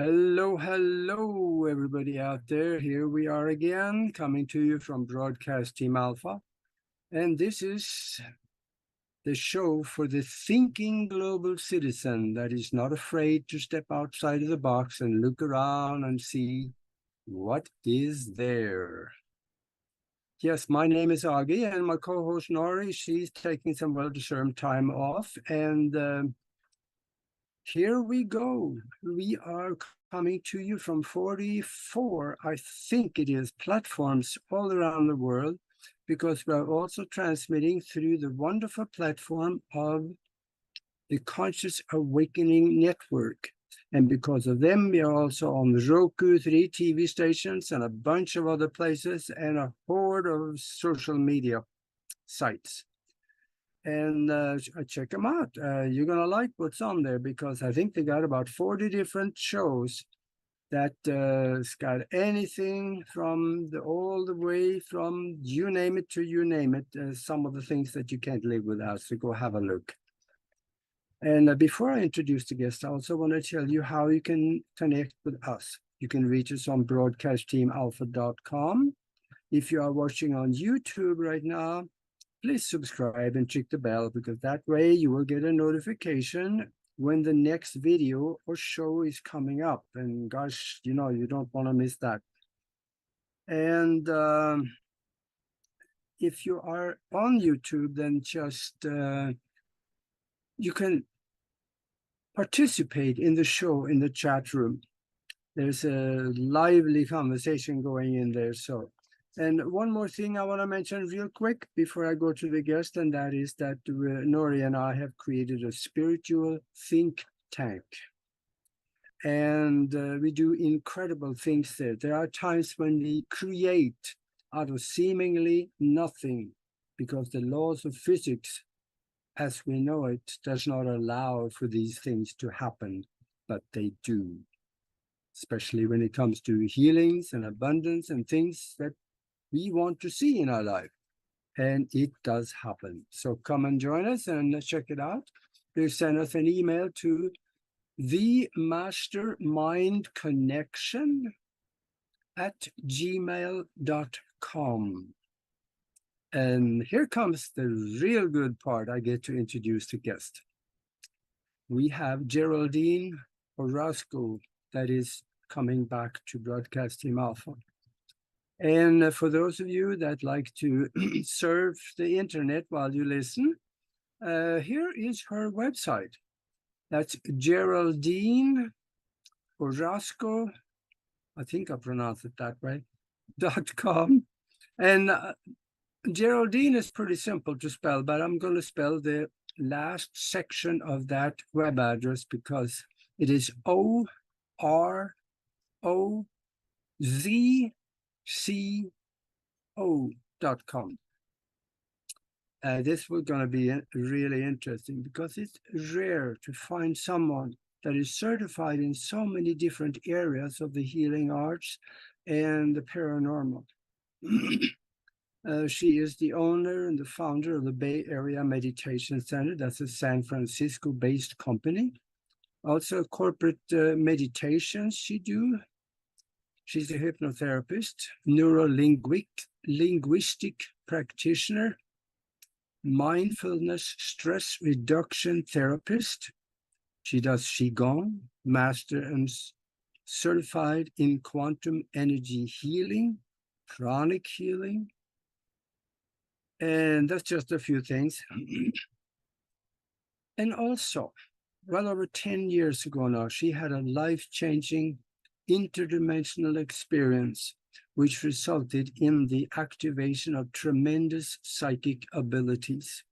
Hello, hello, everybody out there. Here we are again, coming to you from Broadcast Team Alpha. And this is the show for the thinking global citizen that is not afraid to step outside of the box and look around and see what is there. Yes, my name is Agi, and my co-host Nori, she's taking some well-deserved time off. And here we go. We are coming to you from 44, I think it is, platforms all around the world, because we are also transmitting through the wonderful platform of the Conscious Awakening Network. And because of them, we are also on the Roku, 3 TV stations, and a bunch of other places, and a horde of social media sites. And check them out. You're going to like what's on there, because I think they got about 40 different shows that it's got anything from all the way from you name it to you name it, some of the things that you can't live without. So go have a look. And before I introduce the guest, I also want to tell you how you can connect with us. You can reach us on broadcastteamalpha.com. If you are watching on YouTube right now, please subscribe and click the bell, because that way you will get a notification when the next video or show is coming up. And gosh, you don't want to miss that. And if you are on YouTube, then just you can participate in the show in the chat room. There's a lively conversation going in there. And one more thing I want to mention real quick before I go to the guest, and that is that Nori and I have created a spiritual think tank. And we do incredible things there. There are times when we create out of seemingly nothing, because the laws of physics, as we know it, does not allow for these things to happen, but they do, especially when it comes to healings and abundance and things that we want to see in our life. And it does happen. So come and join us and check it out. Please send us an email to themastermindconnection@gmail.com. And here comes the real good part. I get to introduce the guest. We have Geraldine Orozco that is coming back to Broadcast Team Alpha. And for those of you that like to surf the internet while you listen, here is her website. That's Geraldine Orozco, I think I pronounced it that way, .com. And Geraldine is pretty simple to spell, but I'm going to spell the last section of that web address, because it is OROZCO.com. This was going to be really interesting, because it's rare to find someone that is certified in so many different areas of the healing arts and the paranormal. She is the owner and the founder of the Bay Area Meditation Center. That's a San Francisco-based company. Also corporate meditations she do. She's a hypnotherapist, neuro-linguistic practitioner, mindfulness stress reduction therapist. She does Qigong, master and certified in quantum energy healing, pranic healing. And that's just a few things. And also, well over 10 years ago now, she had a life-changing interdimensional experience, which resulted in the activation of tremendous psychic abilities.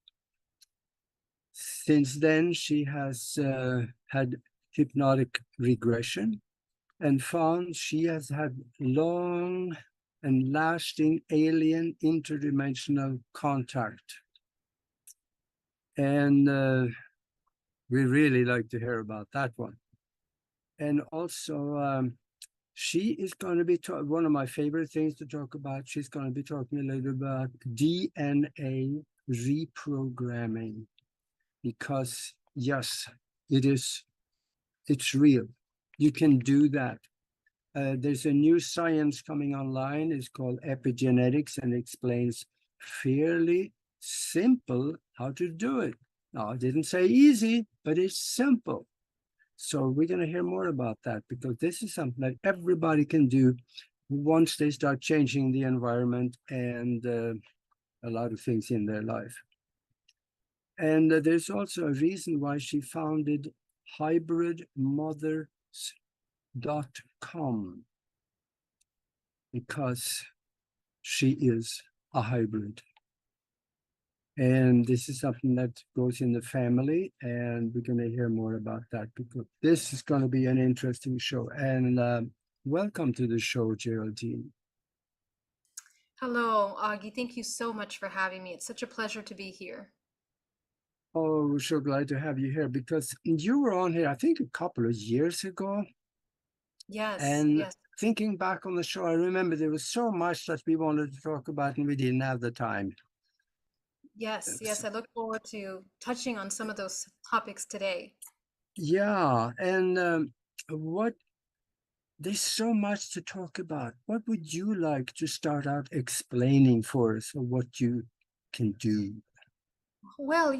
Since then, she has had hypnotic regression and found she has had long and lasting alien interdimensional contact. And we really like to hear about that one. And also, she is going to be one of my favorite things to talk about. She's going to be talking a little about DNA reprogramming, because yes, it's real. you can do that. There's a new science coming online. It's called epigenetics, and explains fairly simple how to do it. Now, I didn't say easy, but it's simple. So we're going to hear more about that, because this is something that everybody can do once they start changing the environment and a lot of things in their life. And there's also a reason why she founded hybridmothers.com, because she is a hybrid. And this is something that goes in the family, and we're going to hear more about that, because this is going to be an interesting show. And welcome to the show, Geraldine. Hello, Augie. Thank you so much for having me. It's such a pleasure to be here. Oh, we're so glad to have you here, because you were on here, I think, a couple of years ago. Yes, And yes, thinking back on the show, I remember there was so much that we wanted to talk about, and we didn't have the time. yes. I look forward to touching on some of those topics today. Yeah, and what there's so much to talk about. What would you like to start out explaining for us, or what you can do? Well,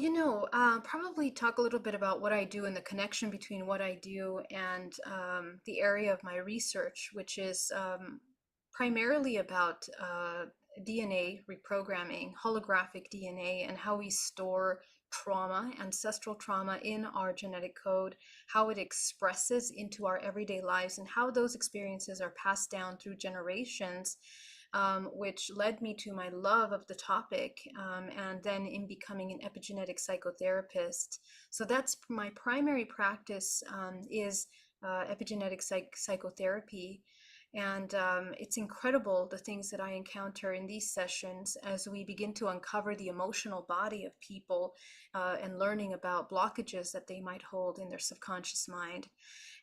probably talk a little bit about what I do and the connection between what I do and the area of my research, which is primarily about DNA reprogramming, holographic DNA, and how we store trauma, ancestral trauma in our genetic code, how it expresses into our everyday lives, and how those experiences are passed down through generations, which led me to my love of the topic, and then in becoming an epigenetic psychotherapist. So that's my primary practice, is epigenetic psychotherapy. And it's incredible the things that I encounter in these sessions as we begin to uncover the emotional body of people, and learning about blockages that they might hold in their subconscious mind.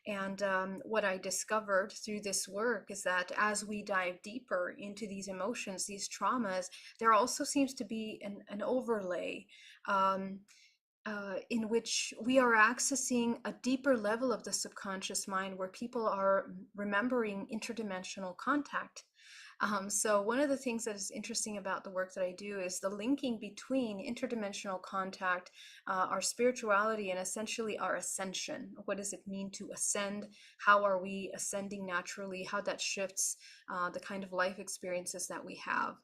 And what I discovered through this work is that as we dive deeper into these emotions, these traumas, there also seems to be an overlay, um, in which we are accessing a deeper level of the subconscious mind where people are remembering interdimensional contact. So one of the things that is interesting about the work that I do is the linking between interdimensional contact, our spirituality, and essentially our ascension. What does it mean to ascend? How are we ascending naturally? How that shifts the kind of life experiences that we have.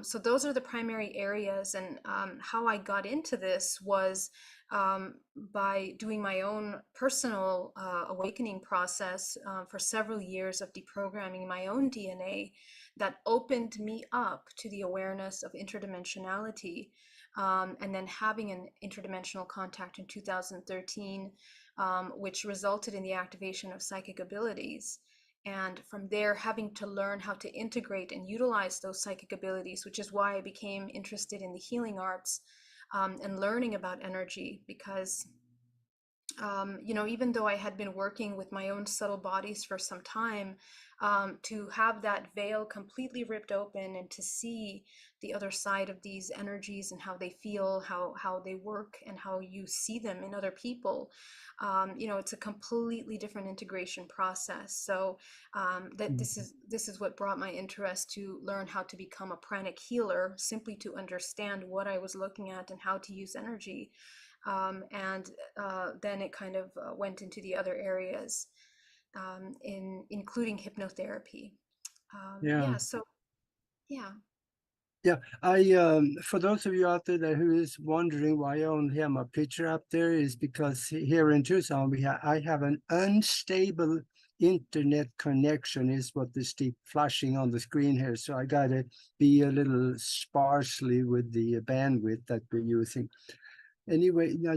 So those are the primary areas, and how I got into this was by doing my own personal awakening process for several years of deprogramming my own DNA that opened me up to the awareness of interdimensionality, and then having an interdimensional contact in 2013, which resulted in the activation of psychic abilities. And from there, having to learn how to integrate and utilize those psychic abilities, which is why I became interested in the healing arts, and learning about energy, because even though I had been working with my own subtle bodies for some time, to have that veil completely ripped open and to see the other side of these energies and how they feel, how they work, and how you see them in other people, it's a completely different integration process. So that this is what brought my interest to learn how to become a pranic healer, simply to understand what I was looking at and how to use energy. And then it kind of went into the other areas, including hypnotherapy. Yeah. Yeah, so yeah. Yeah, for those of you out there that who is wondering why I only have my picture up there, is because here in Tucson I have an unstable internet connection, is what is flashing on the screen here. So I gotta be a little sparsely with the bandwidth that we're using. Anyway, now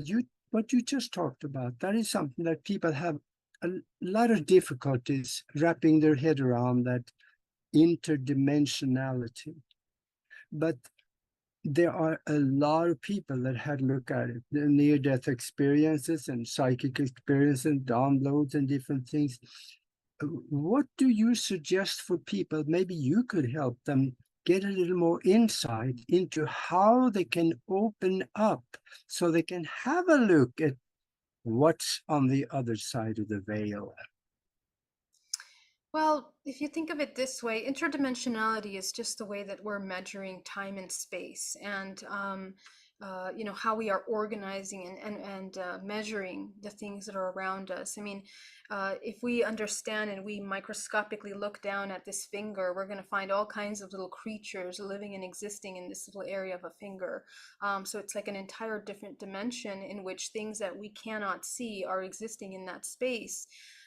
what you just talked about, that is something that people have a lot of difficulties wrapping their head around, that interdimensionality. But there are a lot of people that had looked at it, the near-death experiences and psychic experiences, downloads and different things. What do you suggest for people? Maybe you could help them get a little more insight into how they can open up so they can have a look at what's on the other side of the veil. Well, if you think of it this way, interdimensionality is just the way that we're measuring time and space, and how we are organizing and measuring the things that are around us. I mean, if we understand and we microscopically look down at this finger, we're going to find all kinds of little creatures living and existing in this little area of a finger. So it's like an entire different dimension in which things that we cannot see are existing in that space.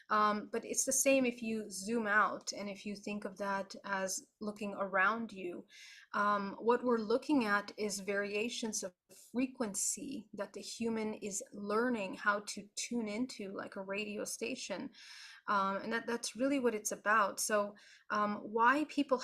But it's the same if you zoom out and if you think of that as looking around you. What we're looking at is variations of frequency that the human is learning how to tune into, like a radio station. And that's really what it's about. So why people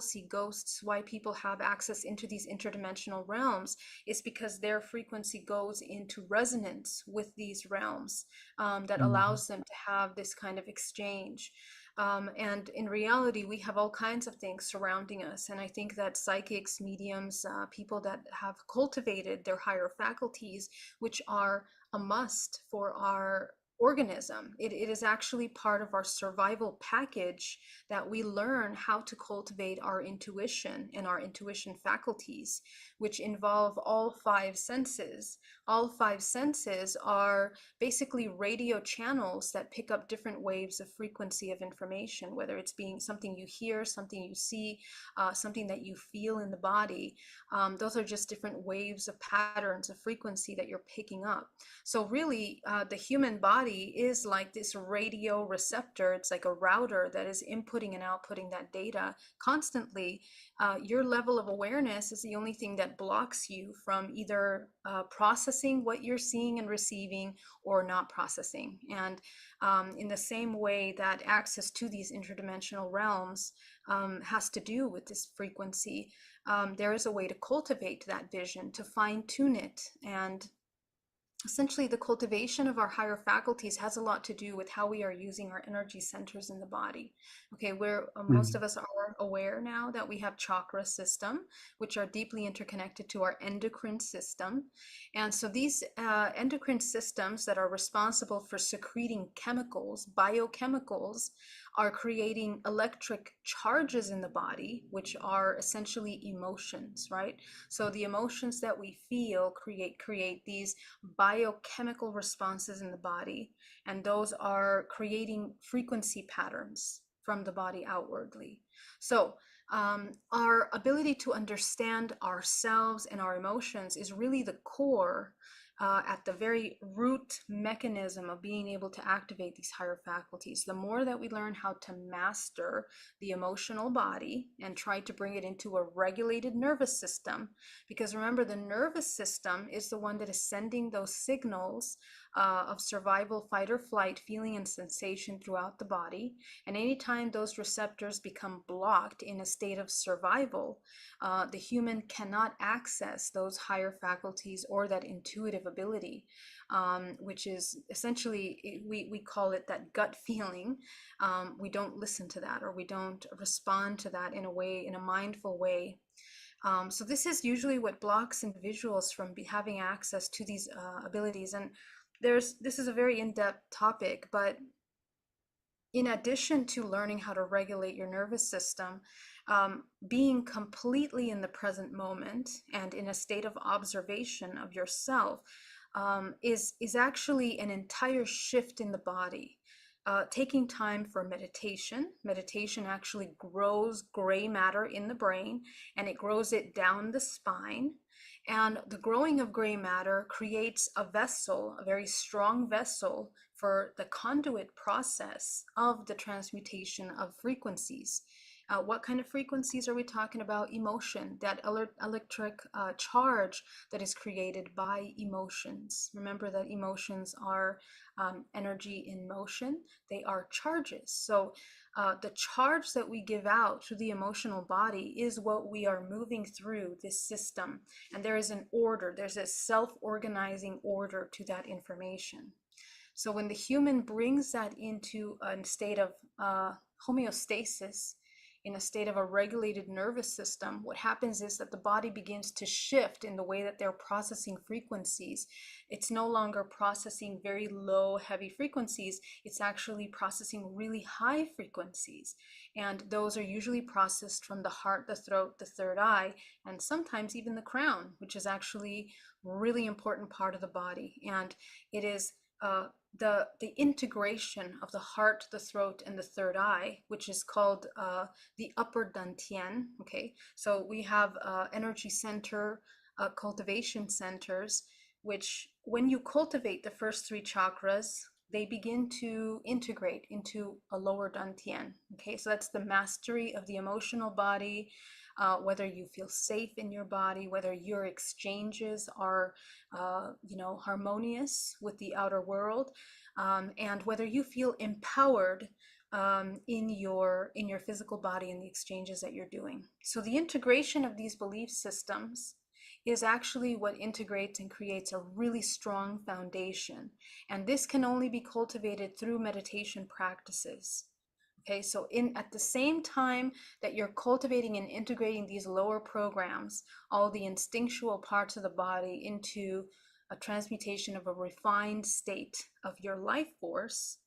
see ghosts, why people have access into these interdimensional realms, is because their frequency goes into resonance with these realms, that Mhm. allows them to have this kind of exchange. And in reality, we have all kinds of things surrounding us. And I think that psychics, mediums, people that have cultivated their higher faculties, which are a must for our organism. It is actually part of our survival package that we learn how to cultivate our intuition and our intuition faculties, which involve all five senses. All five senses are basically radio channels that pick up different waves of frequency of information, whether it's being something you hear, something you see, something that you feel in the body. Those are just different waves of patterns of frequency that you're picking up. So really, the human body is like this radio receptor. It's like a router that is inputting and outputting that data constantly. Your level of awareness is the only thing that blocks you from either processing what you're seeing and receiving or not processing. And in the same way that access to these interdimensional realms has to do with this frequency, there is a way to cultivate that vision, to fine tune it. And essentially, the cultivation of our higher faculties has a lot to do with how we are using our energy centers in the body. Okay, where most Mhm. of us are aware now that we have chakra system, which are deeply interconnected to our endocrine system. And so these endocrine systems that are responsible for secreting chemicals, biochemicals, are creating electric charges in the body, which are essentially emotions, right? So the emotions that we feel create these biochemical responses in the body, and those are creating frequency patterns from the body outwardly. So our ability to understand ourselves and our emotions is really the core, at the very root mechanism of being able to activate these higher faculties. The more that we learn how to master the emotional body and try to bring it into a regulated nervous system, because remember, the nervous system is the one that is sending those signals of survival, fight or flight, feeling and sensation throughout the body. And anytime those receptors become blocked in a state of survival, the human cannot access those higher faculties or that intuitive ability, which is essentially, we call it that gut feeling. We don't listen to that, or we don't respond to that in a way, in a mindful way. So this is usually what blocks individuals from having access to these abilities. And this is a very in-depth topic, but in addition to learning how to regulate your nervous system, being completely in the present moment and in a state of observation of yourself, is actually an entire shift in the body. Taking time for meditation. Meditation actually grows gray matter in the brain, and it grows it down the spine. And the growing of gray matter creates a vessel, a very strong vessel, for the conduit process of the transmutation of frequencies. What kind of frequencies are we talking about? Emotion, that electric charge that is created by emotions. Remember that emotions are energy in motion, they are charges. So the charge that we give out to the emotional body is what we are moving through this system. And there is an order, there's a self-organizing order to that information. So when the human brings that into a state of homeostasis, in a state of a regulated nervous system, what happens is that the body begins to shift in the way that they're processing frequencies. It's no longer processing very low, heavy frequencies. It's actually processing really high frequencies. And those are usually processed from the heart, the throat, the third eye, and sometimes even the crown, which is actually a really important part of the body. And it is the integration of the heart, the throat, and the third eye, which is called the upper dantian. Okay, so we have energy center, cultivation centers, which when you cultivate the first three chakras, they begin to integrate into a lower dantian. Okay, so that's the mastery of the emotional body, whether you feel safe in your body, whether your exchanges are, harmonious with the outer world, and whether you feel empowered in your physical body and the exchanges that you're doing. So the integration of these belief systems is actually what integrates and creates a really strong foundation. And this can only be cultivated through meditation practices. Okay, so at the same time that you're cultivating and integrating these lower programs, all the instinctual parts of the body into a transmutation of a refined state of your life force,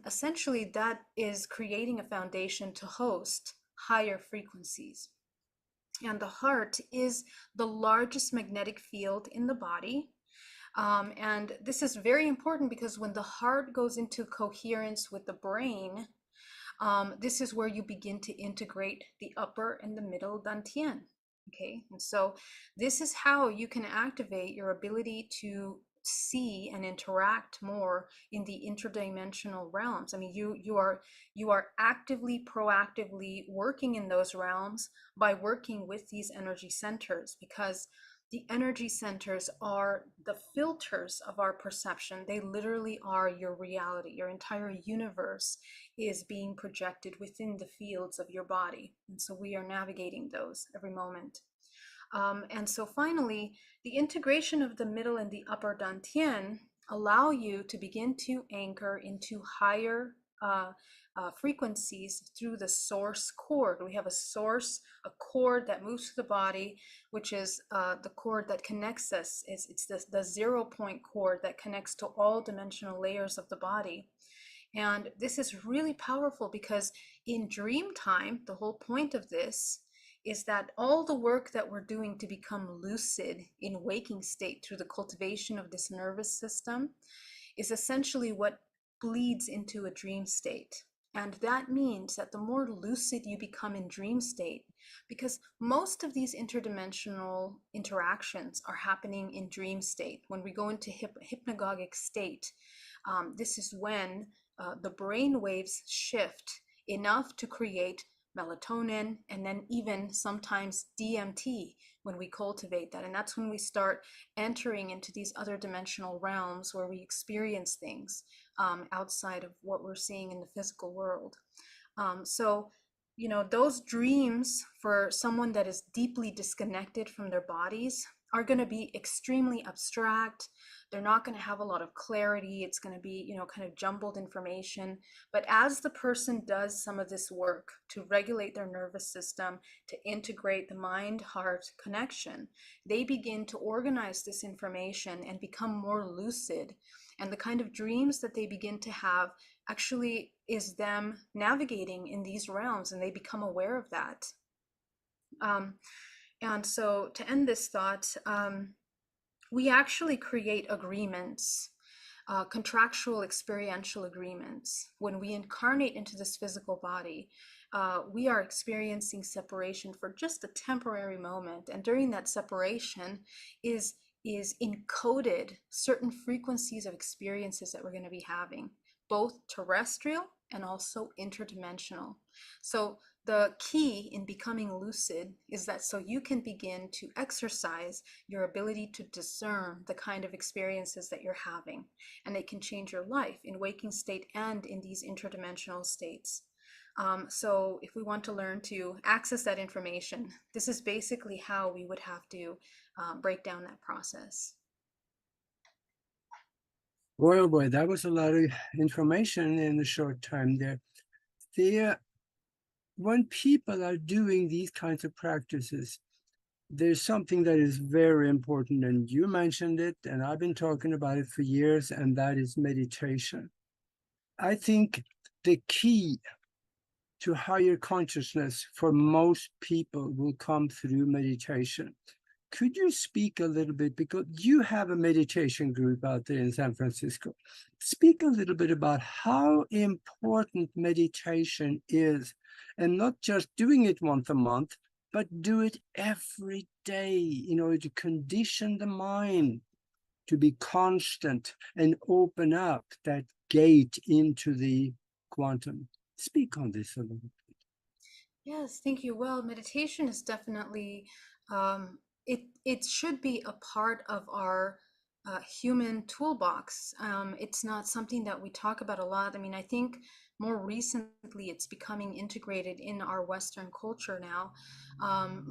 essentially that is creating a foundation to host higher frequencies. And the heart is the largest magnetic field in the body. And this is very important because when the heart goes into coherence with the brain, this is where you begin to integrate the upper and the middle dantian. Okay, and so this is how you can activate your ability to see and interact more in the interdimensional realms. I mean, you are actively, proactively working in those realms by working with these energy centers, because the energy centers are the filters of our perception. They literally are your reality. Your entire universe is being projected within the fields of your body. And so we are navigating those every moment. And so finally, the integration of the middle and the upper dantian allow you to begin to anchor into higher frequencies through the source cord. We have a cord that moves through the body, which is the cord that connects us. It's the 0 point cord that connects to all dimensional layers of the body. And this is really powerful because in dream time, the whole point of this is that all the work that we're doing to become lucid in waking state through the cultivation of this nervous system is essentially what bleeds into a dream state. And that means that the more lucid you become in dream state, because most of these interdimensional interactions are happening in dream state. When we go into hypnagogic state, this is when the brain waves shift enough to create melatonin, and then even sometimes DMT when we cultivate that. And that's when we start entering into these other dimensional realms where we experience things outside of what we're seeing in the physical world. So, those dreams for someone that is deeply disconnected from their bodies are going to be extremely abstract. They're not going to have a lot of clarity. It's going to be, kind of jumbled information. But as the person does some of this work to regulate their nervous system, to integrate the mind-heart connection, they begin to organize this information and become more lucid. And the kind of dreams that they begin to have actually is them navigating in these realms, and they become aware of that. And so to end this thought, we actually create agreements, contractual experiential agreements. When we incarnate into this physical body, we are experiencing separation for just a temporary moment. And during that separation is encoded certain frequencies of experiences that we're going to be having, both terrestrial and also interdimensional. So the key in becoming lucid is that so you can begin to exercise your ability to discern the kind of experiences that you're having, and they can change your life in waking state and in these interdimensional states. So if we want to learn to access that information, this is basically how we would have to break down that process. Boy, oh boy, that was a lot of information in a short time there. The when people are doing these kinds of practices, there's something that is very important, and you mentioned it, and I've been talking about it for years, and that is meditation. I think the key to higher consciousness for most people will come through meditation. Could you speak a little bit, because you have a meditation group out there in San Francisco? Speak a little bit about how important meditation is, and not just doing it once a month, but do it every day in order to condition the mind to be constant and open up that gate into the quantum. Speak on this a little bit. Yes, thank you. Well, meditation is definitely it should be a part of our human toolbox. It's not something that we talk about a lot. I mean, I think more recently it's becoming integrated in our Western culture now.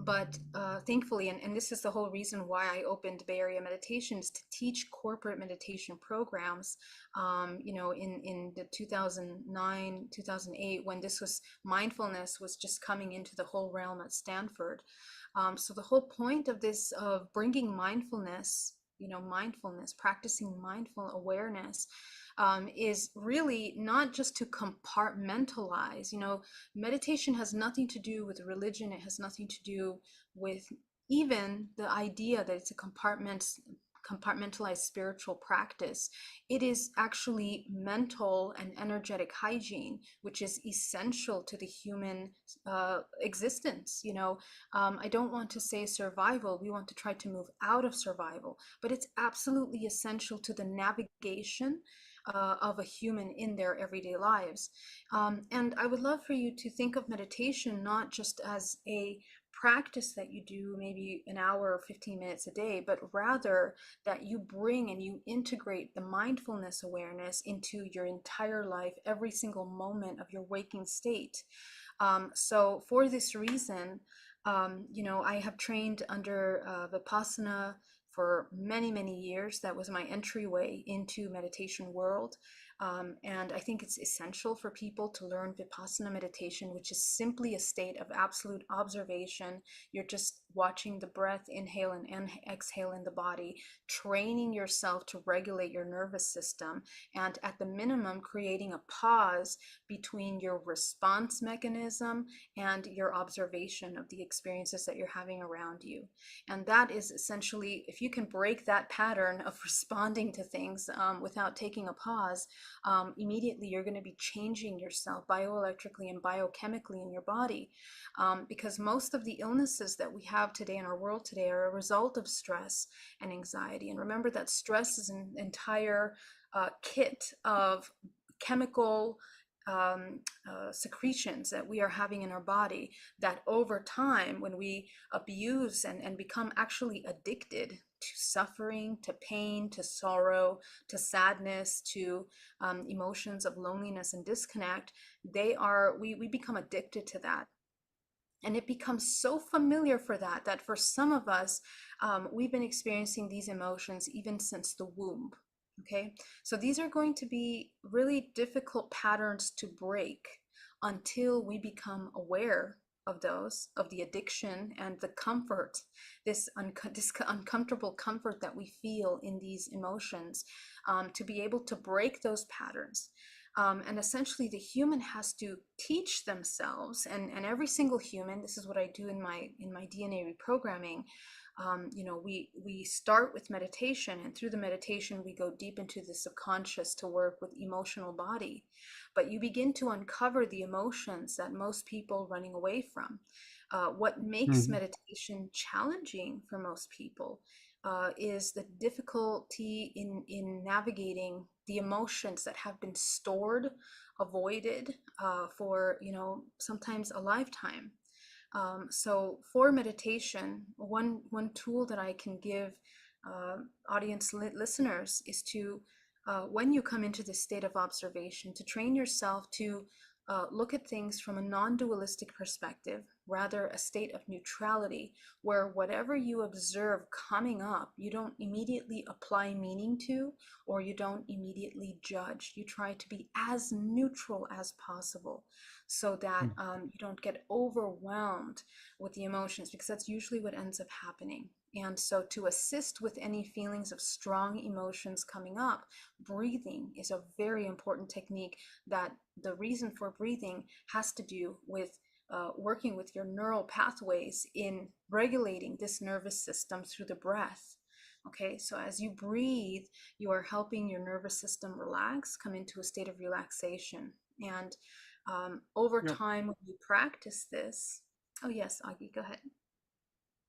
But thankfully, and this is the whole reason why I opened Bay Area Meditations, to teach corporate meditation programs. In the 2009, 2008, when this was mindfulness was just coming into the whole realm at Stanford. So the whole point of this, of bringing mindfulness, mindfulness, practicing mindful awareness, is really not just to compartmentalize. Meditation has nothing to do with religion. It has nothing to do with even the idea that it's a compartmentalized spiritual practice. It is actually mental and energetic hygiene, which is essential to the human existence. I don't want to say survival. We want to try to move out of survival, but it's absolutely essential to the navigation of a human in their everyday lives. And I would love for you to think of meditation not just as a practice that you do maybe an hour or 15 minutes a day, but rather that you bring and you integrate the mindfulness awareness into your entire life, every single moment of your waking state. So for this reason, I have trained under Vipassana for many, many years. That was my entryway into meditation world. And I think it's essential for people to learn Vipassana meditation, which is simply a state of absolute observation. You're just watching the breath, inhale and exhale in the body, training yourself to regulate your nervous system, and at the minimum, creating a pause between your response mechanism and your observation of the experiences that you're having around you. And that is essentially, if you can break that pattern of responding to things without taking a pause, immediately you're going to be changing yourself bioelectrically and biochemically in your body. Because most of the illnesses that we have today in our world today are a result of stress and anxiety. And remember that stress is an entire kit of chemical secretions that we are having in our body, that over time, when we abuse and become actually addicted to suffering, to pain, to sorrow, to sadness, to emotions of loneliness and disconnect, we become addicted to that. And it becomes so familiar for that for some of us, we've been experiencing these emotions even since the womb. Okay, so these are going to be really difficult patterns to break until we become aware of those, of the addiction and the comfort, this uncomfortable comfort that we feel in these emotions, to be able to break those patterns. And essentially, the human has to teach themselves, and every single human. This is what I do in my DNA reprogramming. We start with meditation, and through the meditation, we go deep into the subconscious to work with emotional body. But you begin to uncover the emotions that most people running away from. What makes Mhm. meditation challenging for most people is the difficulty in navigating the emotions that have been stored, avoided for sometimes a lifetime. So for meditation, one tool that I can give audience listeners is to, when you come into this state of observation, to train yourself to look at things from a non-dualistic perspective, rather a state of neutrality, where whatever you observe coming up, you don't immediately apply meaning to, or you don't immediately judge. You try to be as neutral as possible. so that you don't get overwhelmed with the emotions, because that's usually what ends up happening. And so, to assist with any feelings of strong emotions coming up, breathing is a very important technique. That the reason for breathing has to do with working with your neural pathways in regulating this nervous system through the breath. Okay, so as you breathe, you are helping your nervous system relax, come into a state of relaxation. And over Yeah. time, when you practice this, oh, yes, Augie, go ahead.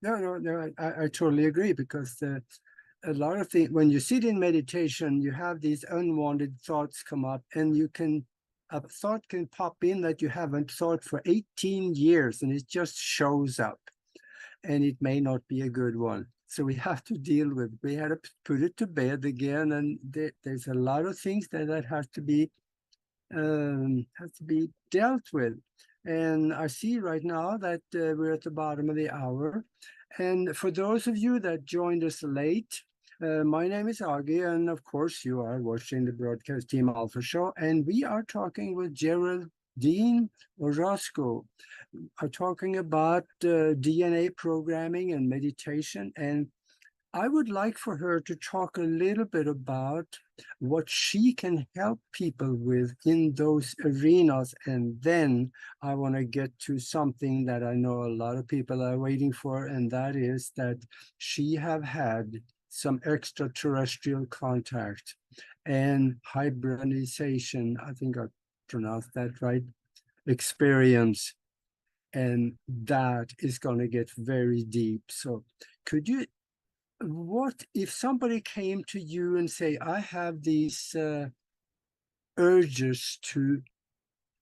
No, I totally agree, because a lot of things, when you sit in meditation, you have these unwanted thoughts come up, and a thought can pop in that you haven't thought for 18 years, and it just shows up, and it may not be a good one. So we have to deal with, we had to put it to bed again, and there's a lot of things that has to be dealt with. And I see right now that we're at the bottom of the hour. And for those of you that joined us late, my name is Augie, and of course you are watching the Broadcast Team Alpha Show, and we are talking with Geraldine Orozco, are talking about DNA programming and meditation. And I would like for her to talk a little bit about what she can help people with in those arenas. And then I want to get to something that I know a lot of people are waiting for, and that is that she have had some extraterrestrial contact and hybridization, I think I pronounced that right, experience. And that is going to get very deep. So could you, what if somebody came to you and say, I have these urges to,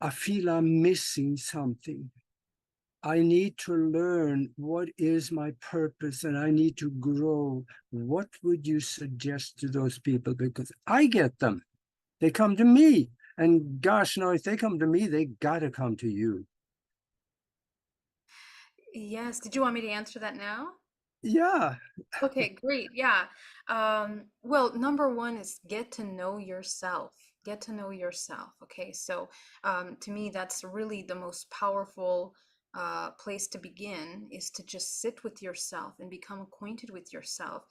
I feel I'm missing something. I need to learn what is my purpose, and I need to grow. What would you suggest to those people? Because I get them. They come to me. And gosh, no, if they come to me, they got to come to you. Yes, did you want me to answer that now? Yeah. Okay, great. Yeah. Well, number one is get to know yourself. Get to know yourself. Okay, so to me, that's really the most powerful place to begin, is to just sit with yourself and become acquainted with yourself.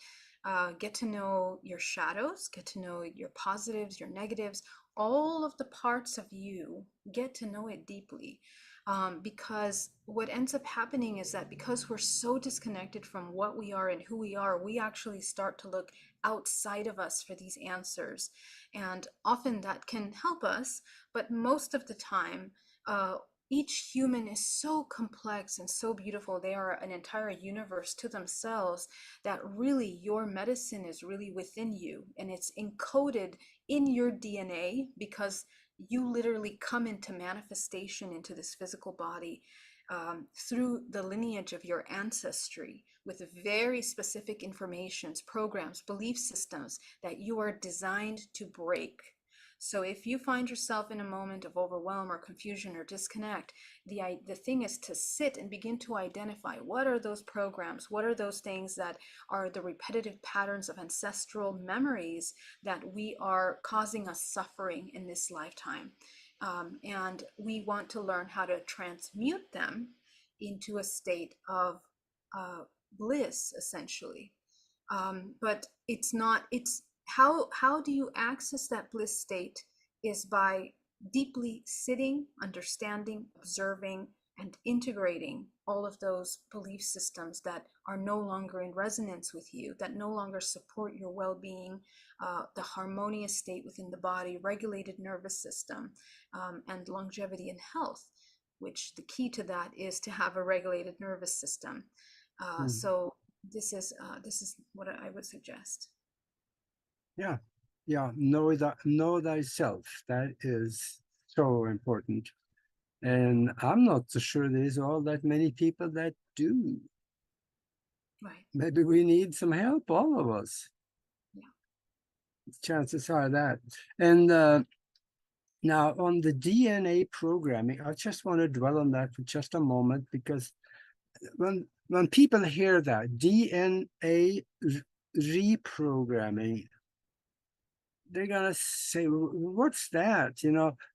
Get to know your shadows, get to know your positives, your negatives, all of the parts of you, get to know it deeply. Because what ends up happening is that because we're so disconnected from what we are and who we are, we actually start to look outside of us for these answers. And often that can help us, but most of the time, each human is so complex and so beautiful. They are an entire universe to themselves, that really your medicine is really within you, and it's encoded in your DNA, because you literally come into manifestation into this physical body through the lineage of your ancestry, with very specific informations, programs, belief systems that you are designed to break. So if you find yourself in a moment of overwhelm or confusion or disconnect, the thing is to sit and begin to identify, what are those programs, what are those things that are the repetitive patterns of ancestral memories that we are causing us suffering in this lifetime. And we want to learn how to transmute them into a state of bliss, essentially. But it's how do you access that bliss state, is by deeply sitting, understanding, observing, and integrating all of those belief systems that are no longer in resonance with you, that no longer support your well-being, the harmonious state within the body, regulated nervous system, and longevity and health, which the key to that is to have a regulated nervous system. Mm. So this is what I would suggest. Yeah. Yeah. Know thyself. That is so important. And I'm not so sure there's all that many people that do. Right. Maybe we need some help, all of us. Yeah. Chances are that. And now on the DNA programming, I just want to dwell on that for just a moment, because when people hear that DNA reprogramming, they're gonna say, "What's that?"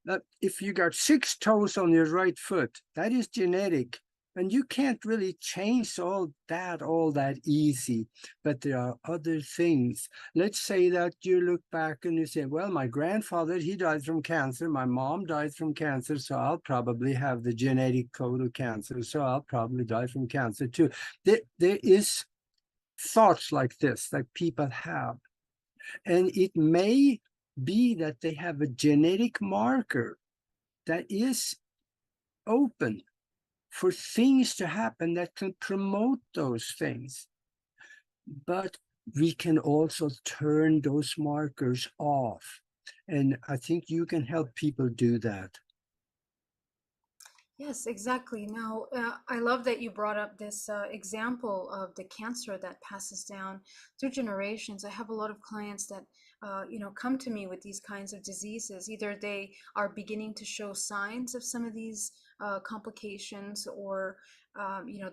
That if you got 6 toes on your right foot, that is genetic, and you can't really change all that easy. But there are other things. Let's say that you look back and you say, "Well, my grandfather, he died from cancer. My mom died from cancer, so I'll probably have the genetic code of cancer. So I'll probably die from cancer too." There is thoughts like this that people have. And it may be that they have a genetic marker that is open for things to happen that can promote those things. But we can also turn those markers off. And I think you can help people do that. Yes, exactly. Now, I love that you brought up this example of the cancer that passes down through generations. I have a lot of clients that, come to me with these kinds of diseases. Either they are beginning to show signs of some of these complications, or,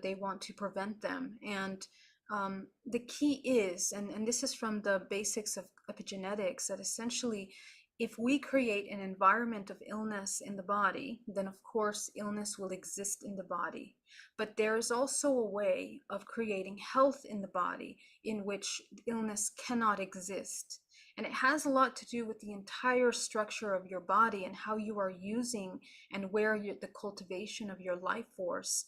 they want to prevent them. And the key is, and this is from the basics of epigenetics, that essentially if we create an environment of illness in the body, then of course illness will exist in the body. But there is also a way of creating health in the body in which illness cannot exist. And it has a lot to do with the entire structure of your body and how you are using and where the cultivation of your life force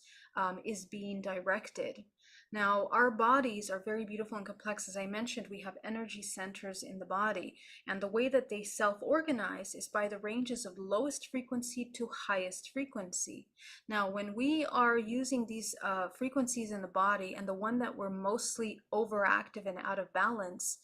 is being directed. Now, our bodies are very beautiful and complex. As I mentioned, we have energy centers in the body, and the way that they self-organize is by the ranges of lowest frequency to highest frequency. Now, when we are using these frequencies in the body, and the one that we're mostly overactive and out of balance,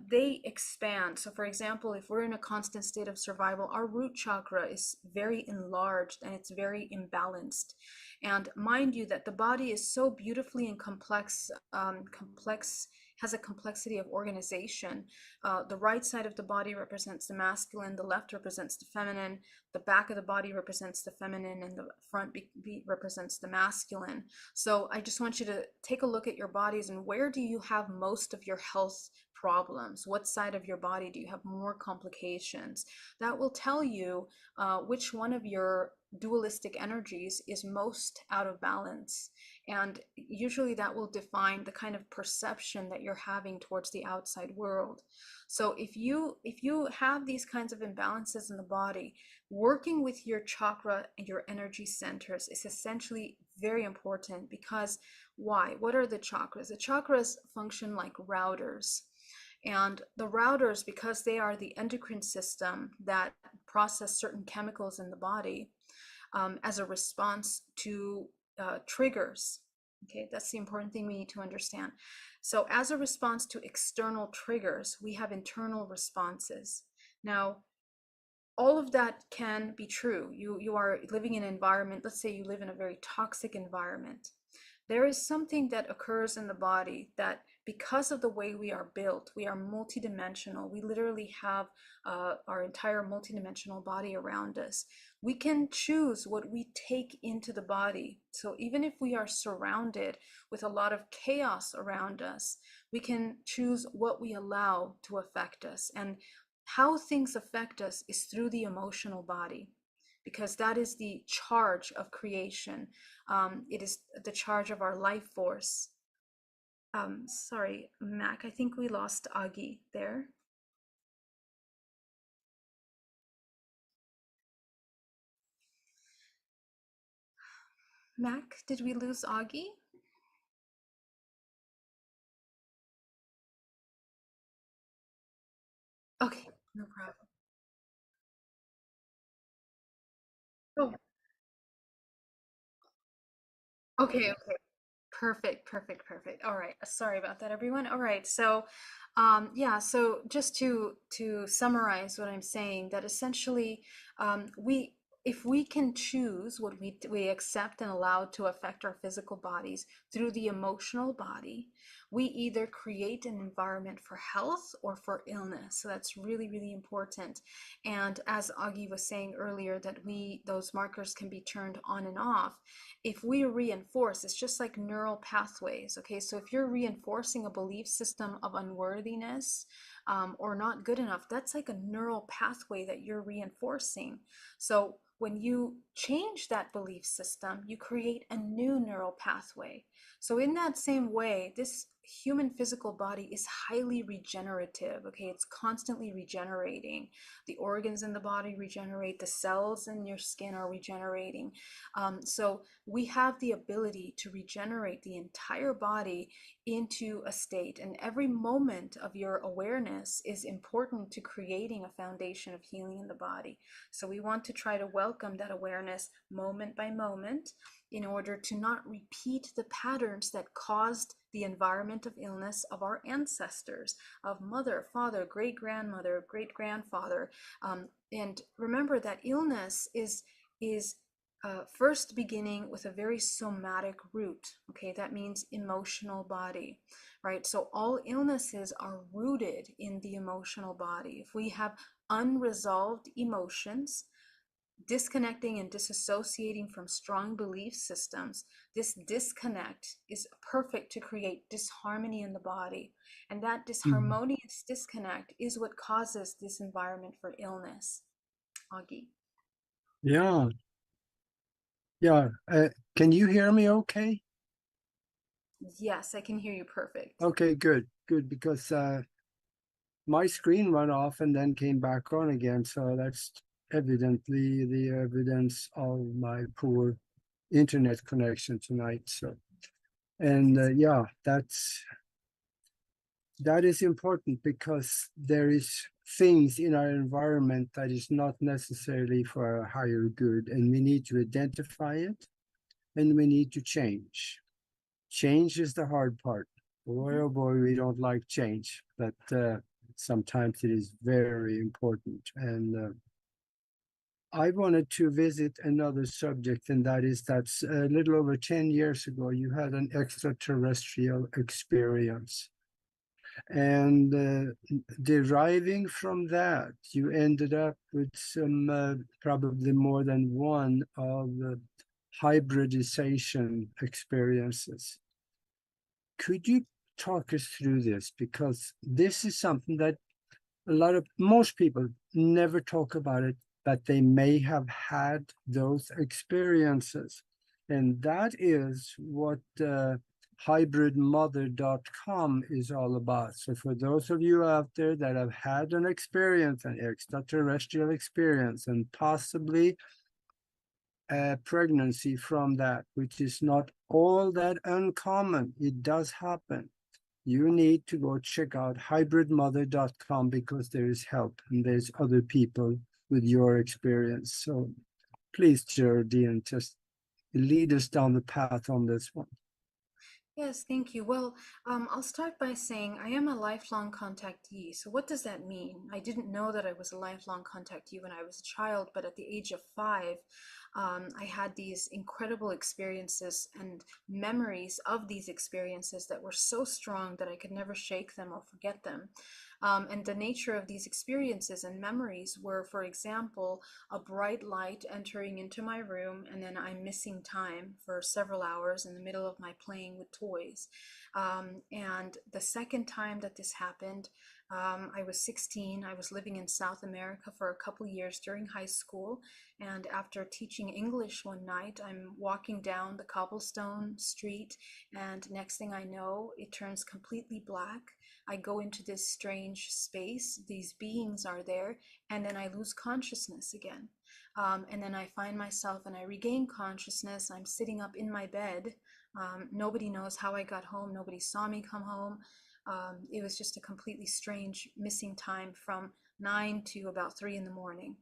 they expand. So for example, if we're in a constant state of survival, our root chakra is very enlarged and it's very imbalanced. And mind you that the body is so beautifully and complex, has a complexity of organization. The right side of the body represents the masculine, the left represents the feminine, the back of the body represents the feminine, and the front represents the masculine. So I just want you to take a look at your bodies, and where do you have most of your health problems? What side of your body do you have more complications? That will tell you which one of your dualistic energies is most out of balance. And usually that will define the kind of perception that you're having towards the outside world. So if you have these kinds of imbalances in the body, working with your chakra and your energy centers is essentially very important. Because why? What are the chakras? The chakras function like routers. And the routers, because they are the endocrine system that process certain chemicals in the body, as a response to triggers. Okay, that's the important thing we need to understand. So as a response to external triggers, we have internal responses. Now, all of that can be true. You are living in an environment, let's say you live in a very toxic environment. There is something that occurs in the body that, because of the way we are built, we are multidimensional. We literally have our entire multidimensional body around us. We can choose what we take into the body. So even if we are surrounded with a lot of chaos around us, we can choose what we allow to affect us. And how things affect us is through the emotional body, because that is the charge of creation. It is the charge of our life force. Sorry, Mac, I think we lost Augie there. Mac, did we lose Augie? Okay, no problem. Oh, okay, okay. Perfect, perfect, perfect. All right. Sorry about that, everyone. All right. So, yeah. So just to summarize what I'm saying, that essentially, we if we can choose what we accept and allow to affect our physical bodies through the emotional body, we either create an environment for health or for illness. So that's really, really important. And as Augie was saying earlier, that those markers can be turned on and off. If we reinforce, it's just like neural pathways. Okay, so if you're reinforcing a belief system of unworthiness, or not good enough, that's like a neural pathway that you're reinforcing. So when you change that belief system, you create a new neural pathway. So in that same way, this human physical body is highly regenerative. Okay, it's constantly regenerating. The organs in the body regenerate, the cells in your skin are regenerating. So we have the ability to regenerate the entire body into a state, and every moment of your awareness is important to creating a foundation of healing in the body. So we want to try to welcome that awareness moment by moment in order to not repeat the patterns that caused the environment of illness of our ancestors, of mother, father, great grandmother, great grandfather. And remember that illness is first beginning with a very somatic root. Okay, that means emotional body, right? So all illnesses are rooted in the emotional body. If we have unresolved emotions, disconnecting and disassociating from strong belief systems, this disconnect is perfect to create disharmony in the body. And that Mhm. disharmonious disconnect is what causes this environment for illness. Augie. Yeah, yeah. Can you hear me okay? Yes, I can hear you perfect. Okay, good, good, because my screen went off and then came back on again. So that's evidently the evidence of my poor internet connection tonight. So, and yeah, that is important because there is things in our environment that is not necessarily for a higher good, and we need to identify it, and we need to change. Change is the hard part. Boy, Mhm. oh boy, we don't like change, but sometimes it is very important. And I wanted to visit another subject, and that is that a little over 10 years ago, you had an extraterrestrial experience. And deriving from that, you ended up with some probably more than one of the hybridization experiences. Could you talk us through this? Because this is something that most people never talk about it, but they may have had those experiences. And that is what hybridmother.com is all about. So for those of you out there that have had an experience, an extraterrestrial experience, and possibly a pregnancy from that, which is not all that uncommon, it does happen. You need to go check out hybridmother.com because there is help and there's other people with your experience. So please, Geraldine, just lead us down the path on this one. Yes, thank you. Well, I'll start by saying I am a lifelong contactee. So, what does that mean? I didn't know that I was a lifelong contactee when I was a child, but at the age of 5, I had these incredible experiences and memories of these experiences that were so strong that I could never shake them or forget them. And the nature of these experiences and memories were, for example, a bright light entering into my room, and then I'm missing time for several hours in the middle of my playing with toys. And the second time that this happened, I was 16. I was living in South America for a couple years during high school. And after teaching English one night, I'm walking down the cobblestone street, and next thing I know, it turns completely black. I go into this strange space, these beings are there, and then I lose consciousness again. And then I find myself and I regain consciousness. I'm sitting up in my bed. Nobody knows how I got home. Nobody saw me come home. It was just a completely strange missing time from 9 to about 3 in the morning.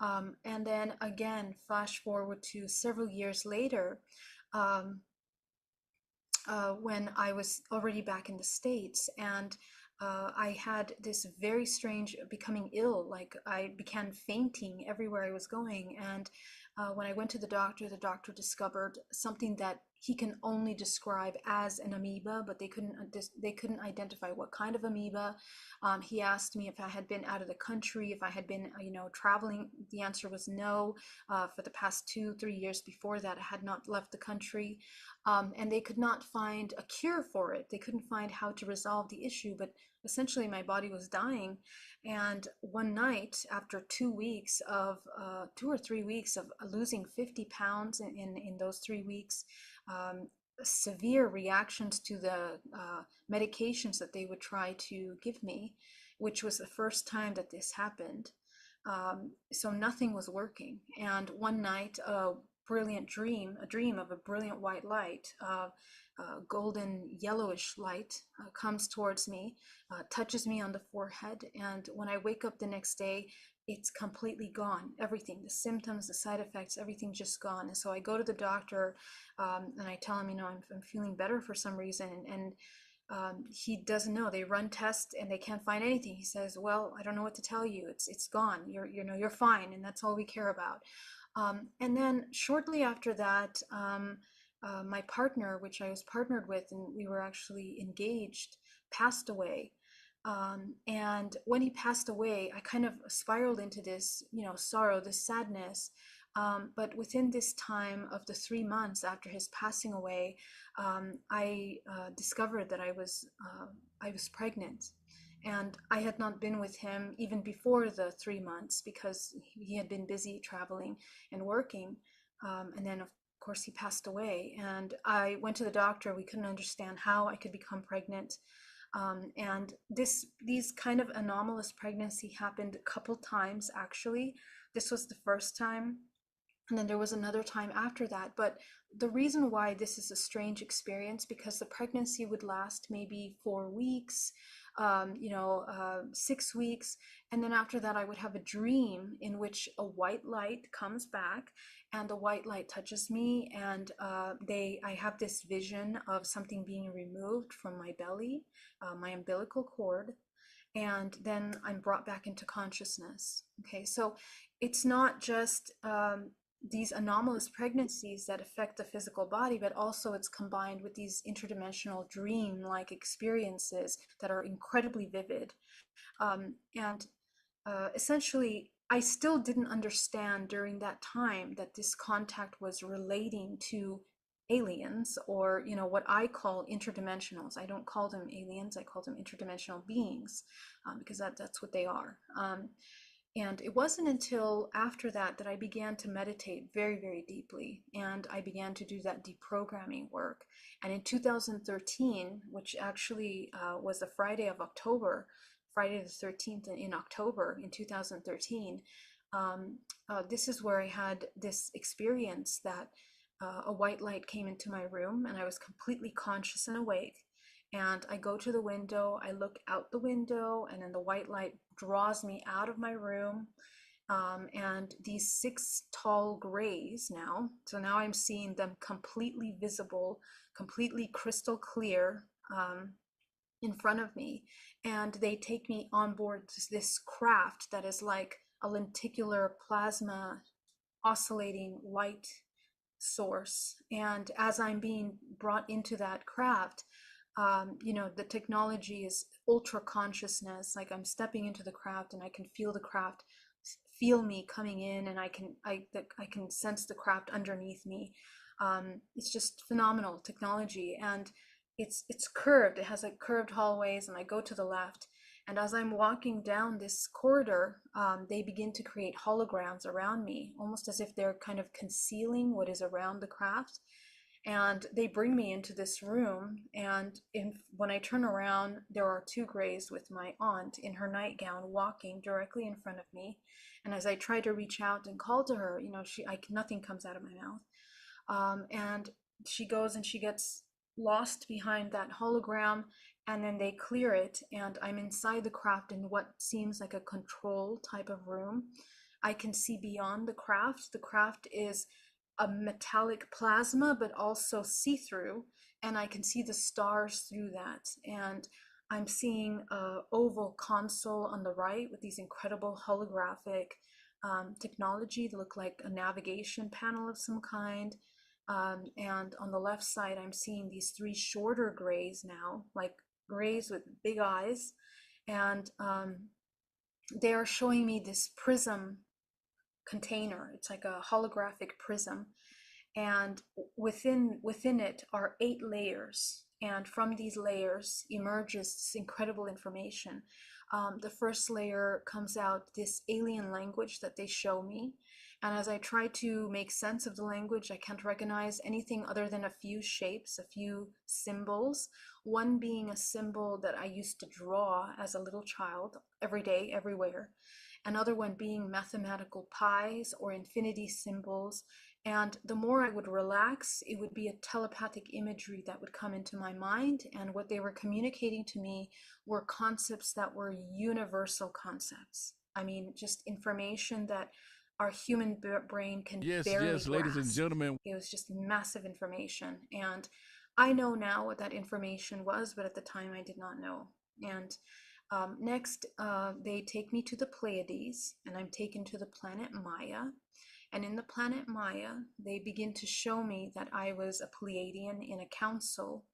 And then again, flash forward to several years later, um, when I was already back in the States. And I had this very strange becoming ill. Like I began fainting everywhere I was going. And when I went to the doctor discovered something that he can only describe as an amoeba, but they couldn't identify what kind of amoeba. He asked me if I had been out of the country, if I had been, traveling. The answer was no. For the past 2, 3 years before that, I had not left the country. And they could not find a cure for it. They couldn't find how to resolve the issue, but essentially my body was dying. And one night, after 2 weeks of 2 or 3 weeks of losing 50 pounds in those 3 weeks, um, severe reactions to the medications that they would try to give me, which was the first time that this happened. So nothing was working. And one night, a dream of a brilliant white light, golden yellowish light, comes towards me, touches me on the forehead. And when I wake up the next day, it's completely gone. Everything, the symptoms, the side effects, everything just gone. And so I go to the doctor, and I tell him, I'm feeling better for some reason. And he doesn't know. They run tests and they can't find anything. He says, "Well, I don't know what to tell you. It's gone. You're fine, and that's all we care about." And then shortly after that, my partner, which I was partnered with, and we were actually engaged, passed away. And when he passed away, I kind of spiraled into this, sorrow, this sadness. But within this time of the 3 months after his passing away, I discovered that I was pregnant, and I had not been with him even before the 3 months because he had been busy traveling and working. And then, of course, he passed away, and I went to the doctor. We couldn't understand how I could become pregnant. And these kind of anomalous pregnancy happened a couple times actually. This was the first time, and then there was another time after that. But the reason why this is a strange experience, because the pregnancy would last maybe 4 weeks, 6 weeks, and then after that I would have a dream in which a white light comes back, and the white light touches me, and I have this vision of something being removed from my belly, my umbilical cord, and then I'm brought back into consciousness. Okay, so it's not just these anomalous pregnancies that affect the physical body, but also it's combined with these interdimensional dream-like experiences that are incredibly vivid. And essentially, I still didn't understand during that time that this contact was relating to aliens, or what I call interdimensionals. I don't call them aliens, I call them interdimensional beings, because that's what they are. And it wasn't until after that that I began to meditate very, very deeply, and I began to do that deprogramming work. And in 2013, which actually was the Friday of October, Friday the 13th in October in 2013, this is where I had this experience that a white light came into my room, and I was completely conscious and awake. And I go to the window, I look out the window, and then the white light draws me out of my room. And these six tall grays now, so now I'm seeing them completely visible, completely crystal clear, in front of me. And they take me on board this craft that is like a lenticular plasma oscillating light source. And as I'm being brought into that craft, the technology is ultra consciousness. Like I'm stepping into the craft, and I can feel the craft feel me coming in, and I can sense the craft underneath me. It's just phenomenal technology, and it's curved. It has like curved hallways, and I go to the left. And as I'm walking down this corridor, they begin to create holograms around me, almost as if they're kind of concealing what is around the craft. And they bring me into this room, and when I turn around, there are two grays with my aunt in her nightgown walking directly in front of me. And as I try to reach out and call to her, nothing comes out of my mouth. And she goes and she gets lost behind that hologram, and then they clear it, and I'm inside the craft in what seems like a control type of room. I can see beyond the craft. The craft is a metallic plasma, but also see-through, and I can see the stars through that. And I'm seeing a oval console on the right with these incredible holographic technology that look like a navigation panel of some kind. And on the left side, I'm seeing these three shorter grays now, like grays with big eyes. And they are showing me this prism container. It's like a holographic prism, and within it are 8 layers, and from these layers emerges this incredible information. The first layer comes out this alien language that they show me, and as I try to make sense of the language, I can't recognize anything other than a few shapes, a few symbols, one being a symbol that I used to draw as a little child every day everywhere, another one being mathematical pies or infinity symbols. And the more I would relax, it would be a telepathic imagery that would come into my mind. And what they were communicating to me were concepts that were universal concepts. I mean, just information that our human brain can Yes, barely yes, ladies and grasp. gentlemen. It was just massive information. And I know now what that information was, but at the time I did not know. And next, they take me to the Pleiades, and I'm taken to the planet Maya. And in the planet Maya, they begin to show me that I was a Pleiadian in a council.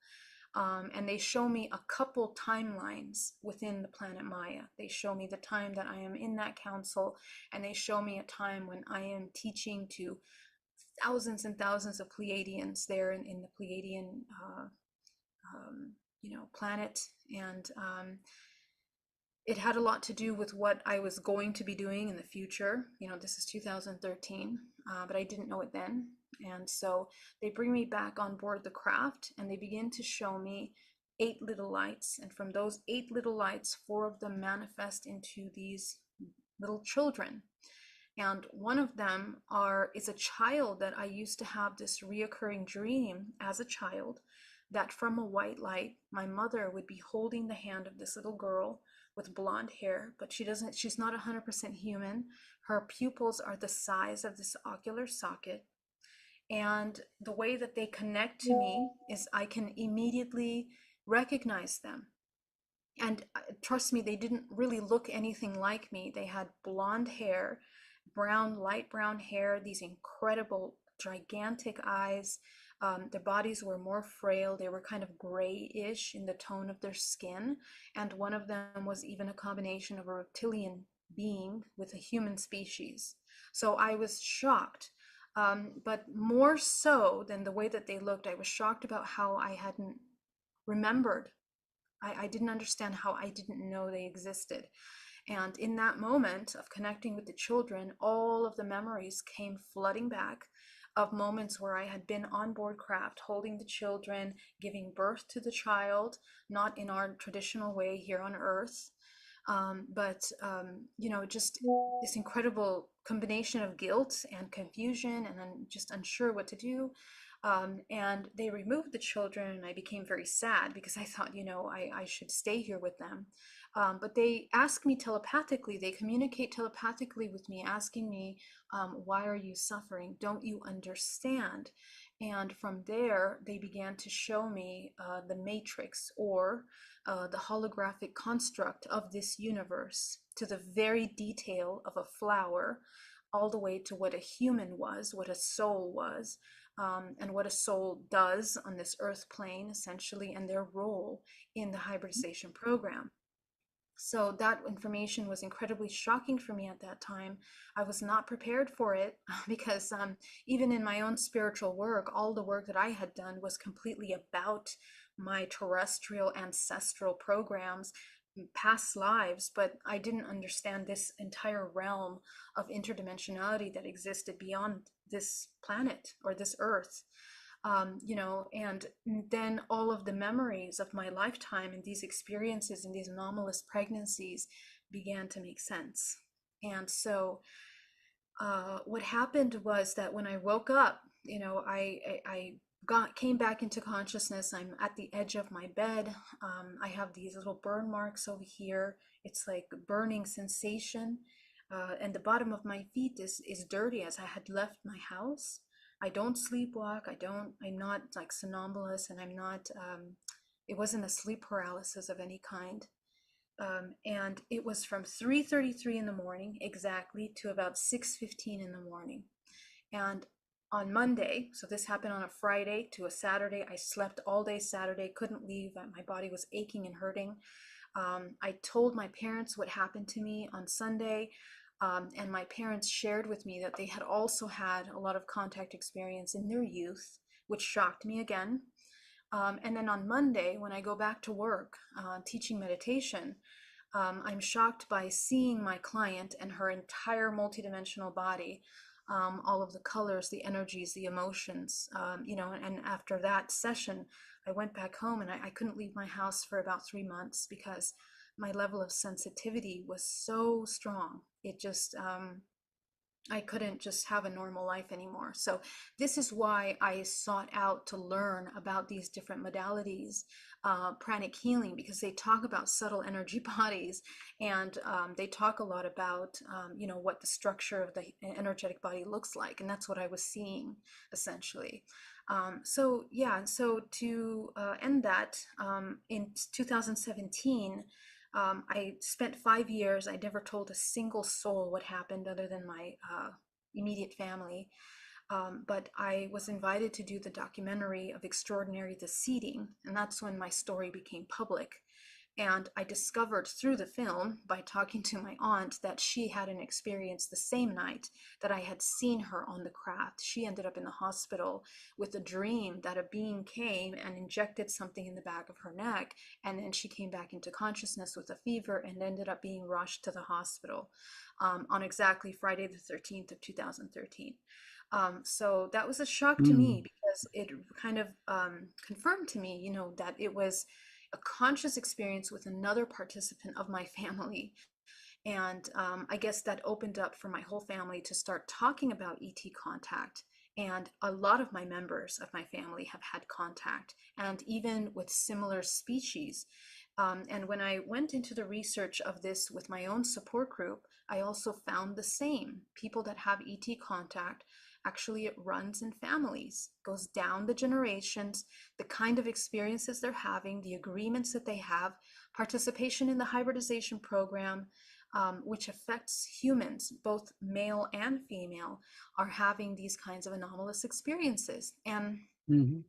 And they show me a couple timelines within the planet Maya. They show me the time that I am in that council, and they show me a time when I am teaching to thousands and thousands of Pleiadians there in the Pleiadian, planet. And it had a lot to do with what I was going to be doing in the future. This is 2013, but I didn't know it then. And so they bring me back on board the craft, and they begin to show me 8 little lights. And from those 8 little lights, 4 of them manifest into these little children. And one of them is a child that I used to have this reoccurring dream as a child, that from a white light, my mother would be holding the hand of this little girl with blonde hair, but she's not 100% human. Her pupils are the size of this ocular socket. And the way that they connect to me is I can immediately recognize them. And trust me, they didn't really look anything like me. They had blonde hair, light brown hair, these incredible, gigantic eyes. Their bodies were more frail. They were kind of grayish in the tone of their skin. And one of them was even a combination of a reptilian being with a human species. So I was shocked. But more so than the way that they looked, I was shocked about how I hadn't remembered. I didn't understand how I didn't know they existed. And in that moment of connecting with the children, all of the memories came flooding back of moments where I had been on board craft, holding the children, giving birth to the child, not in our traditional way here on Earth, but just this incredible combination of guilt and confusion, and I'm just unsure what to do. And they removed the children, and I became very sad because I thought, I should stay here with them. But they ask me telepathically, they communicate telepathically with me, asking me, why are you suffering? Don't you understand? And from there, they began to show me the matrix, or the holographic construct of this universe, to the very detail of a flower, all the way to what a human was, what a soul was, and what a soul does on this earth plane, essentially, and their role in the hybridization program. So that information was incredibly shocking for me at that time. I was not prepared for it because even in my own spiritual work, all the work that I had done was completely about my terrestrial ancestral programs, past lives, but I didn't understand this entire realm of interdimensionality that existed beyond this planet or this earth. And then all of the memories of my lifetime and these experiences and these anomalous pregnancies began to make sense. And so what happened was that when I woke up, I came back into consciousness. I'm at the edge of my bed. I have these little burn marks over here. It's like burning sensation. And the bottom of my feet is dirty, as I had left my house. I don't sleepwalk. I'm not like somnambulous, and I'm not It wasn't a sleep paralysis of any kind. And it was from 3:33 in the morning exactly to about 6:15 in the morning. And on Monday, so this happened on a Friday to a Saturday, I slept all day Saturday, couldn't leave. My body was aching and hurting. I told my parents what happened to me on Sunday, and my parents shared with me that they had also had a lot of contact experience in their youth, which shocked me again. And then on Monday, when I go back to work teaching meditation, I'm shocked by seeing my client and her entire multidimensional body, all of the colors, the energies, the emotions, and after that session, I went back home and I couldn't leave my house for about 3 months because my level of sensitivity was so strong. It just, I couldn't just have a normal life anymore. So this is why I sought out to learn about these different modalities, pranic healing, because they talk about subtle energy bodies, and they talk a lot about, what the structure of the energetic body looks like, and that's what I was seeing essentially. So to end that, in 2017. I spent 5 years. I never told a single soul what happened other than my immediate family. But I was invited to do the documentary of Extraordinary the Seeding, and that's when my story became public. And I discovered through the film, by talking to my aunt, that she had an experience the same night that I had seen her on the craft. She ended up in the hospital with a dream that a being came and injected something in the back of her neck, and then she came back into consciousness with a fever and ended up being rushed to the hospital on exactly Friday the 13th of 2013. So that was a shock to me Mm. because it kind of confirmed to me, that it was a conscious experience with another participant of my family. And I guess that opened up for my whole family to start talking about ET contact. And a lot of my members of my family have had contact, and even with similar species. And when I went into the research of this with my own support group, I also found the same. People that have ET contact, actually it runs in families, goes down the generations, the kind of experiences they're having, the agreements that they have, participation in the hybridization program, which affects humans, both male and female, are having these kinds of anomalous experiences. And Mhm.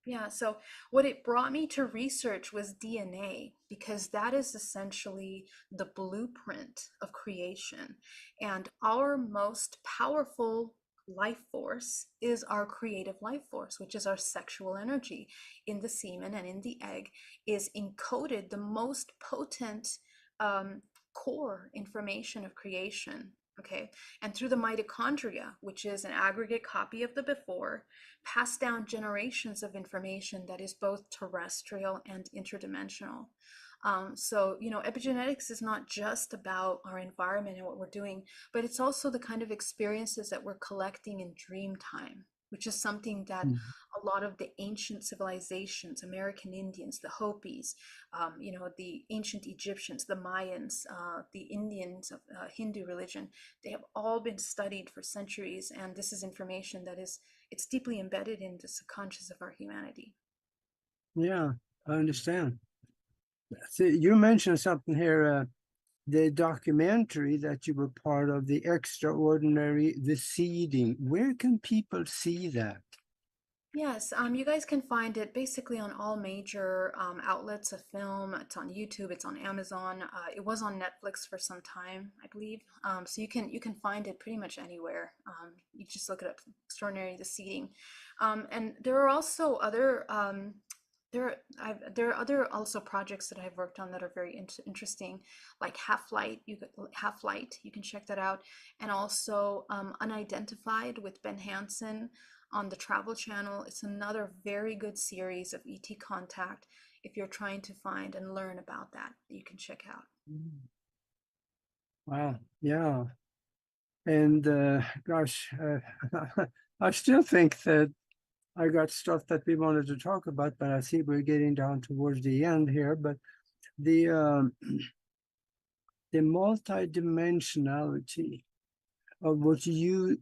yeah, so what it brought me to research was DNA, because that is essentially the blueprint of creation. And our most powerful life force is our creative life force, which is our sexual energy. In the semen and in the egg is encoded the most potent um, core information of creation. Okay. And through the mitochondria, which is an aggregate copy of the before, pass down generations of information that is both terrestrial and interdimensional. Epigenetics is not just about our environment and what we're doing, but it's also the kind of experiences that we're collecting in dream time, which is something that Mhm. a lot of the ancient civilizations, American Indians, the Hopis, the ancient Egyptians, the Mayans, the Indians of Hindu religion, they have all been studied for centuries, and this is information that it's deeply embedded in the subconscious of our humanity. Yeah, I understand. So you mentioned something here, the documentary that you were part of, the extraordinary, the seeding. Where can people see that? Yes, you guys can find it basically on all major outlets of film. It's on YouTube, it's on Amazon. It was on Netflix for some time, I believe. So you can find it pretty much anywhere. You just look it up, Extraordinary the Seeding. And there are also other there are other also projects that I've worked on that are very interesting, like Half Light. You can check that out, and also Unidentified with Ben Hansen on the Travel Channel. It's another very good series of ET contact if you're trying to find and learn about that you can check out. Mm. Wow, yeah. And gosh, I still think that I got stuff that we wanted to talk about, but I see we're getting down towards the end here. But the the multidimensionality of what you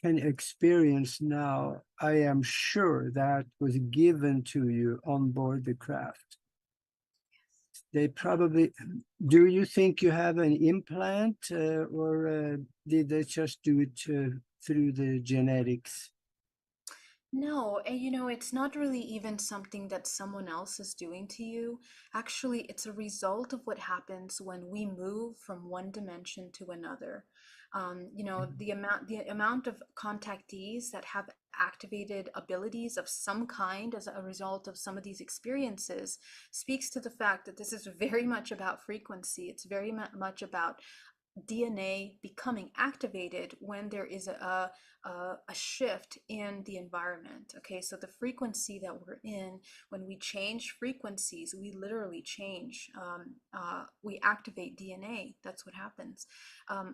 can experience now, I am sure that was given to you on board the craft. They probably, do you think you have an implant or did they just do it through the genetics? No, and you know, it's not really even something that someone else is doing to you. Actually, it's a result of what happens when we move from one dimension to another. You know, the amount of contactees that have activated abilities of some kind as a result of some of these experiences speaks to the fact that this is very much about frequency. It's very much about DNA becoming activated when there is a shift in the environment. Okay, so the frequency that we're in, when we change frequencies, we literally change. We activate DNA. That's what happens.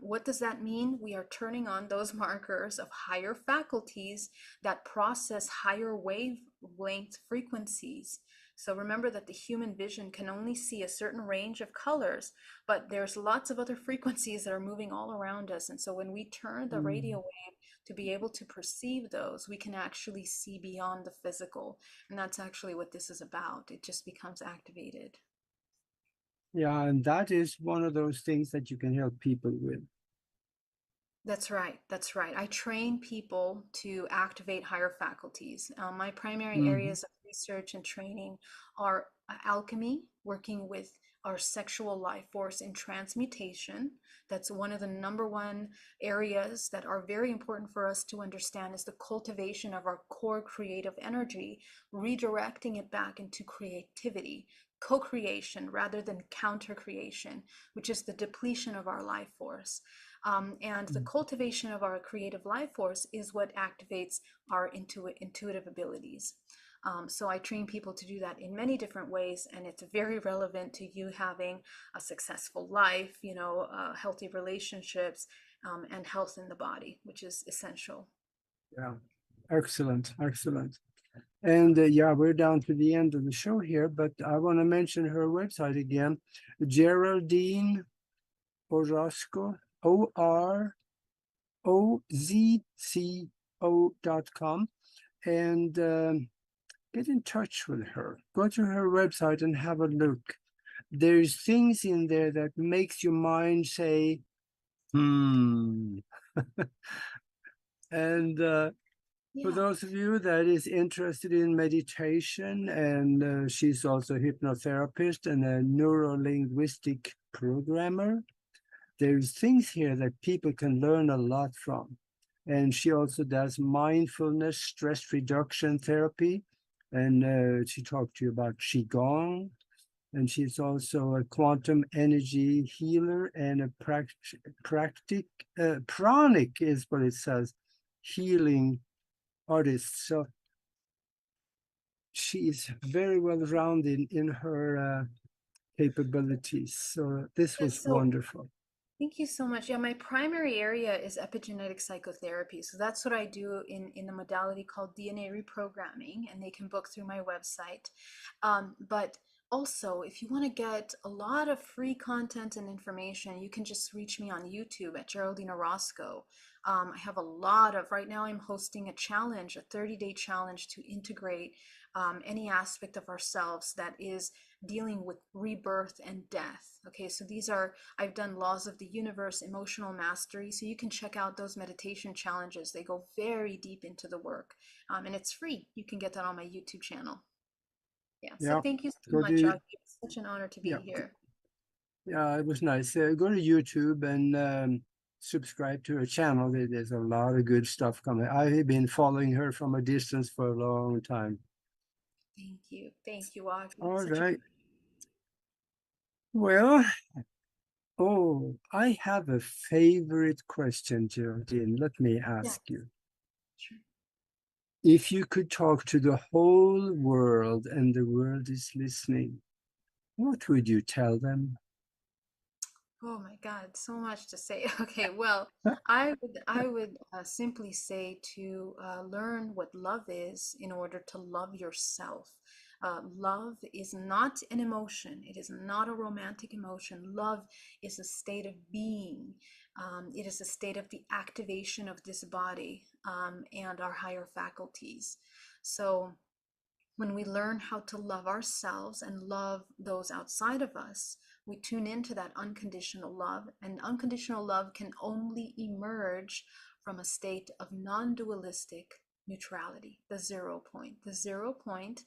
What does that mean? We are turning on those markers of higher faculties that process higher wavelength frequencies. So remember that the human vision can only see a certain range of colors, but there's lots of other frequencies that are moving all around us. And so when we turn the radio Mm. wave to be able to perceive those, we can actually see beyond the physical. And that's actually what this is about. It just becomes activated. Yeah, and that is one of those things that you can help people with. That's right. That's right. I train people to activate higher faculties. My primary Hmm. areas of research and training are alchemy, working with our sexual life force in transmutation. That's one of the number one areas that are very important for us to understand is the cultivation of our core creative energy, redirecting it back into creativity, co-creation rather than counter-creation, which is the depletion of our life force. And the cultivation of our creative life force is what activates our intuitive abilities. So I train people to do that in many different ways, and it's very relevant to you having a successful life, you know, healthy relationships, and health in the body, which is essential. Yeah, excellent, excellent. And yeah, we're down to the end of the show here, but I want to mention her website again, Geraldine Orozco, OROZCO.com, and get in touch with her. Go to her website and have a look. There's things in there that makes your mind say, hmm. And for Yeah. those of you that is interested in meditation, and she's also a hypnotherapist and a neuro-linguistic programmer, there's things here that people can learn a lot from. And she also does mindfulness, stress reduction therapy. And she talked to you about Qigong. And she's also a quantum energy healer and a pranic is what it says, healing artist. So she is very well rounded in her capabilities. So this Yeah, was so wonderful. thank you so much. Yeah, my primary area is epigenetic psychotherapy. So that's what I do in a modality called DNA reprogramming, and they can book through my website. But also, if you want to get a lot of free content and information, you can just reach me on YouTube at Geraldine Orozco. I have a lot of, right now I'm hosting a challenge, a 30-day challenge to integrate any aspect of ourselves that is dealing with rebirth and death. Okay, so these are, I've done laws of the universe, emotional mastery. So you can check out those meditation challenges. They go very deep into the work, and it's free. You can get that on my YouTube channel. Yeah. So Yeah. thank you so Go much, to, Audrey. It's such an honor to yeah. be here. Yeah, it was nice. Go to YouTube and subscribe to her channel. There's a lot of good stuff coming. I've been following her from a distance for a long time. Thank you. Thank you, Audrey. All Such a right. Well, oh, I have a favorite question, Geraldine. Let me yeah. ask you. Sure. If you could talk to the whole world and the world is listening, what would you tell them? Oh my God, so much to say. Okay, well, I would simply say to learn what love is in order to love yourself. Love is not an emotion. It is not a romantic emotion. Love is a state of being. It is a state of the activation of this body and our higher faculties. So when we learn how to love ourselves and love those outside of us, we tune into that unconditional love. And unconditional love can only emerge from a state of non-dualistic neutrality, the 0 point,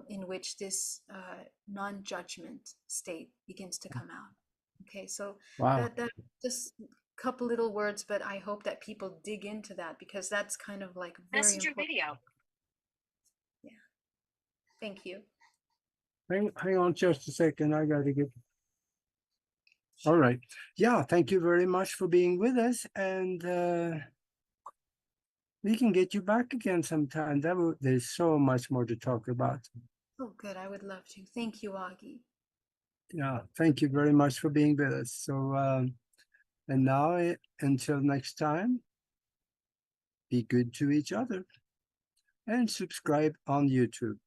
in which this non-judgment state begins to come out. Okay, so Wow. that just a couple little words, but I hope that people dig into that, because that's kind of like very Messenger important. video. Yeah. Thank you. Hang on just a second. I got to get. All right. Yeah, thank you very much for being with us. And we can get you back again sometime. There's so much more to talk about. Oh, good. I would love to. Thank you, Augie. Yeah, thank you very much for being with us. So, and now, until next time, be good to each other and subscribe on YouTube.